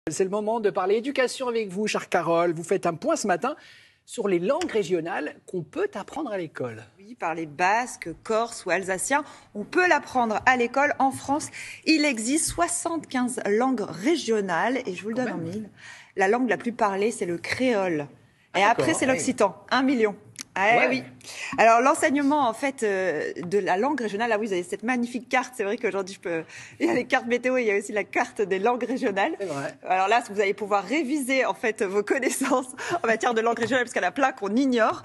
C'est le moment de parler éducation avec vous, chère Carole. Vous faites un point ce matin sur les langues régionales qu'on peut apprendre à l'école. Oui, parler basque, corse ou alsacien, on peut l'apprendre à l'école. En France, il existe 75 langues régionales et je vous le donne en mille. La langue la plus parlée, c'est le créole. Et après, c'est l'occitan, 1 million. Oui. Alors, l'enseignement, en fait, de la langue régionale, là, oui, vous avez cette magnifique carte. C'est vrai qu'aujourd'hui, il y a les cartes météo et il y a aussi la carte des langues régionales. C'est vrai. Alors là, vous allez pouvoir réviser, en fait, vos connaissances en matière de langue régionale, parce qu'il y en a plein qu'on ignore.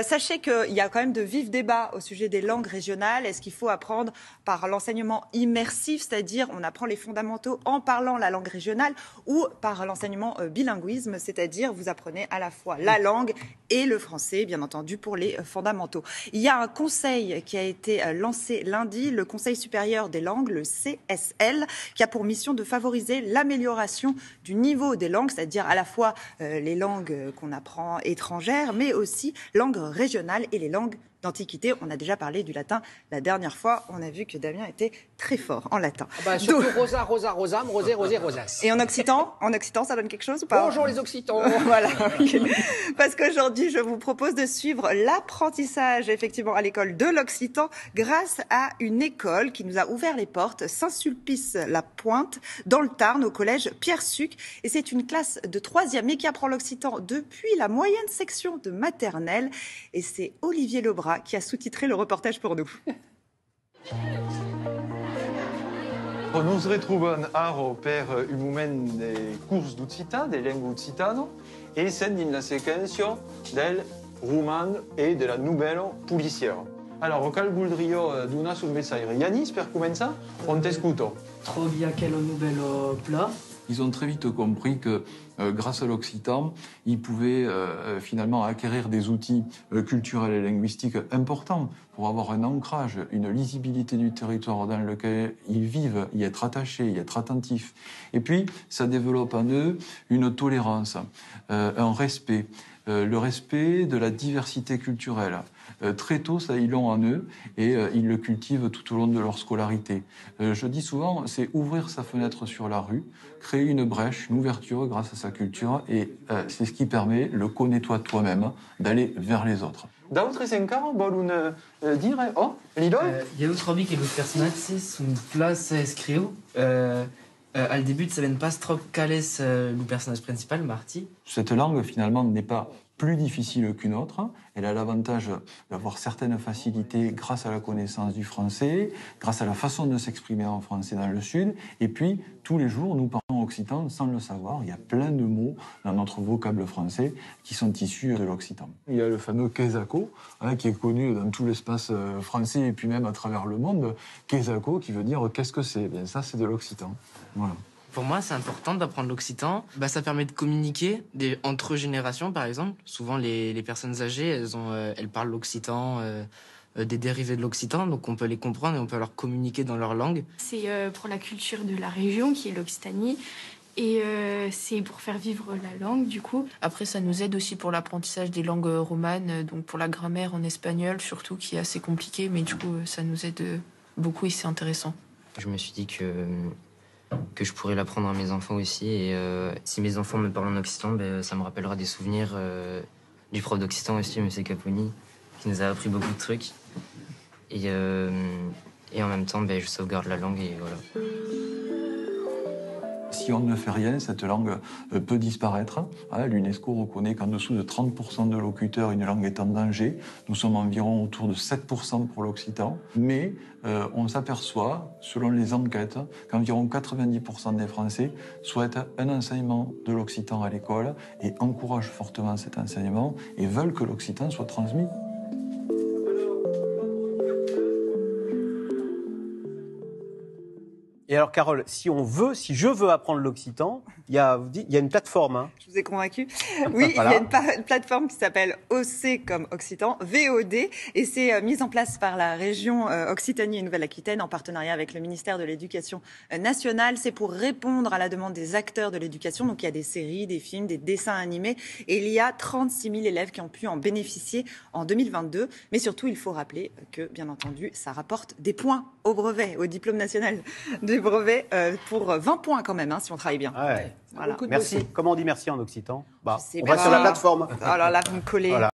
Sachez qu'il y a quand même de vifs débats au sujet des langues régionales. Est-ce qu'il faut apprendre par l'enseignement immersif, c'est-à-dire on apprend les fondamentaux en parlant la langue régionale, ou par l'enseignement bilinguisme, c'est-à-dire vous apprenez à la fois la langue et le français, bien entendu, pour les fondamentaux. Il y a un conseil qui a été lancé lundi, le Conseil supérieur des langues, le CSL, qui a pour mission de favoriser l'amélioration du niveau des langues, c'est-à-dire à la fois les langues qu'on apprend étrangères, mais aussi langues régionales et les langues d'Antiquité. On a déjà parlé du latin la dernière fois. On a vu que Damien était très fort en latin. Surtout rosa, rosa, rosam, rosé, rosé, rosas. Et en occitan, ça donne quelque chose ou pas? Bonjour les occitans. Voilà. Parce qu'aujourd'hui, je vous propose de suivre l'apprentissage effectivement à l'école de l'occitan grâce à une école qui nous a ouvert les portes, Saint-Sulpice-la-Pointe, dans le Tarn, au collège Pierre-Suc. Et c'est une classe de 3e et qui apprend l'occitan depuis la moyenne section de maternelle. Et c'est Olivier Lebras qui a sous-titré le reportage pour nous. Nos retrouvons aro per un moment des cours d'Occità, des langues occitane, et c'est dans la séquence del roman et de la nouvelle policière. Alors, quel voudrio donar sul messaggio? Yanis, per commencer, on t'escuto. Trovi aquel nouvel plat. Ils ont très vite compris que grâce à l'occitan, ils pouvaient finalement acquérir des outils culturels et linguistiques importants pour avoir un ancrage, une lisibilité du territoire dans lequel ils vivent, y être attachés, y être attentifs. Et puis, ça développe en eux une tolérance, un respect, le respect de la diversité culturelle. Très tôt, ça, ils l'ont en eux et ils le cultivent tout au long de leur scolarité. Je dis souvent, c'est ouvrir sa fenêtre sur la rue, créer une brèche, une ouverture grâce à sa culture et c'est ce qui permet, le connais-toi toi-même, d'aller vers les autres. D'autres encara volen dire, oh, l'idole? Il y a d'autres que los personatges sont place escriu. Al début, ça ne passe trop cales le personnage principal, Marty. Cette langue, finalement, n'est pas plus difficile qu'une autre. Elle a l'avantage d'avoir certaines facilités grâce à la connaissance du français, grâce à la façon de s'exprimer en français dans le Sud. Et puis, tous les jours, nous parlons occitan sans le savoir. Il y a plein de mots dans notre vocable français qui sont issus de l'occitan. Il y a le fameux quesaco, qui est connu dans tout l'espace français et puis même à travers le monde. Quesaco, qui veut dire « qu'est-ce que c'est ?» Bien, ça, c'est de l'occitan. Voilà. Pour moi, c'est important d'apprendre l'occitan. Ça permet de communiquer entre générations, par exemple. Souvent, les personnes âgées, elles parlent l'occitan, des dérivés de l'occitan, donc on peut les comprendre et on peut leur communiquer dans leur langue. C'est pour la culture de la région, qui est l'Occitanie. Et c'est pour faire vivre la langue, du coup. Après, ça nous aide aussi pour l'apprentissage des langues romanes, donc pour la grammaire en espagnol, surtout, qui est assez compliqué, mais du coup, ça nous aide beaucoup et c'est intéressant. Je me suis dit que je pourrais l'apprendre à mes enfants aussi. Et si mes enfants me parlent en occitan, ça me rappellera des souvenirs du prof d'occitan aussi, M. Caponi, qui nous a appris beaucoup de trucs. Et en même temps, je sauvegarde la langue et voilà. Si on ne fait rien, cette langue peut disparaître. L'UNESCO reconnaît qu'en dessous de 30% de locuteurs, une langue est en danger. Nous sommes environ autour de 7% pour l'occitan. Mais on s'aperçoit, selon les enquêtes, qu'environ 90% des Français souhaitent un enseignement de l'occitan à l'école et encouragent fortement cet enseignement et veulent que l'occitan soit transmis. Et alors, Carole, si je veux apprendre l'occitan, il y a une plateforme. Hein. Je vous ai convaincu. Oui, voilà. Il y a une plateforme qui s'appelle OC comme Occitan, VOD, et c'est mise en place par la région Occitanie et Nouvelle-Aquitaine en partenariat avec le ministère de l'Éducation nationale. C'est pour répondre à la demande des acteurs de l'éducation. Donc, il y a des séries, des films, des dessins animés, et il y a 36 000 élèves qui ont pu en bénéficier en 2022. Mais surtout, il faut rappeler que, bien entendu, ça rapporte des points au brevet, au diplôme national de brevet pour 20 points quand même, hein, si on travaille bien. Ouais. Voilà. Beaucoup de Merci. dossiers. Comment on dit merci en occitan? Je sais On va pas. sur la plateforme. Alors là, vous me collez. Voilà.